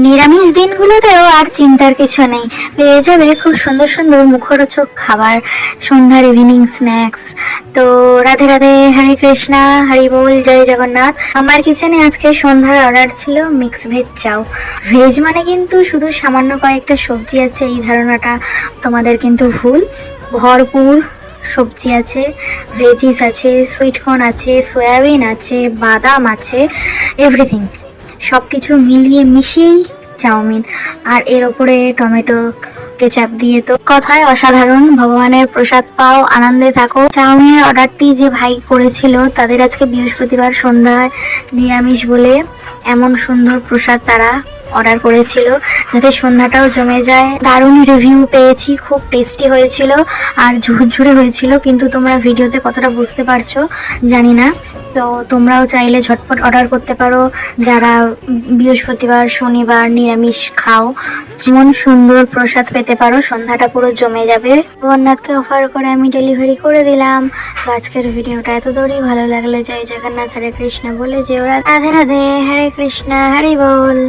নিরামিষ দিনগুলোতেও আর চিন্তার কিছু নেই, পেয়ে যাবে খুব সুন্দর সুন্দর মুখরোচক খাবার, সন্ধ্যার ইভিনিং স্ন্যাক্স। তো রাধে রাধে, হরে কৃষ্ণা, হরি বল, জয় জগন্নাথ। আমার কিচেনে আজকে সন্ধ্যার অর্ডার ছিল মিক্স ভেজ চাও। ভেজ মানে কিন্তু শুধু সামান্য কয়েকটা সবজি আছে এই ধারণাটা তোমাদের কিন্তু ভুল। ভরপুর সবজি আছে, ভেজিস আছে, সুইটকর্ন আছে, সয়াবিন আছে, বাদাম আছে, এভরিথিং সব কিছু মিলিয়ে মিশিয়েই চাউমিন। আর এর ওপরে টমেটো কেচাপ দিয়ে তো কথায় অসাধারণ। ভগবানের প্রসাদ পাও, আনন্দে থাকো। চাউমিনের অর্ডারটি যে ভাই করেছিল তাদের আজকে বৃহস্পতিবার সন্ধ্যায় নিরামিষ বলে এমন সুন্দর প্রসাদ তারা অর্ডার করেছিল যাতে সন্ধ্যাটাও জমে যায়। দারুণ রিভিউ পেয়েছি, খুব টেস্টি হয়েছিল আর ঝুরঝুরে হয়েছিল, কিন্তু তোমরা ভিডিওতে কতটা বুঝতে পারছো জানি না। তো তোমরাও চাইলে ঝটপট অর্ডার করতে পারো যারা বৃহস্পতিবার শনিবার নিরামিষ খাও। যেমন সুন্দর প্রসাদ পেতে পারো, সন্ধ্যাটা পুরো জমে যাবে। জগন্নাথকে অফার করে আমি ডেলিভারি করে দিলাম। তো আজকের ভিডিওটা এত দূরই, ভালো লাগলে জয় জগন্নাথ হরে কৃষ্ণ বলে যে ওরা রাধে রাধে, হরে কৃষ্ণ হরি বল।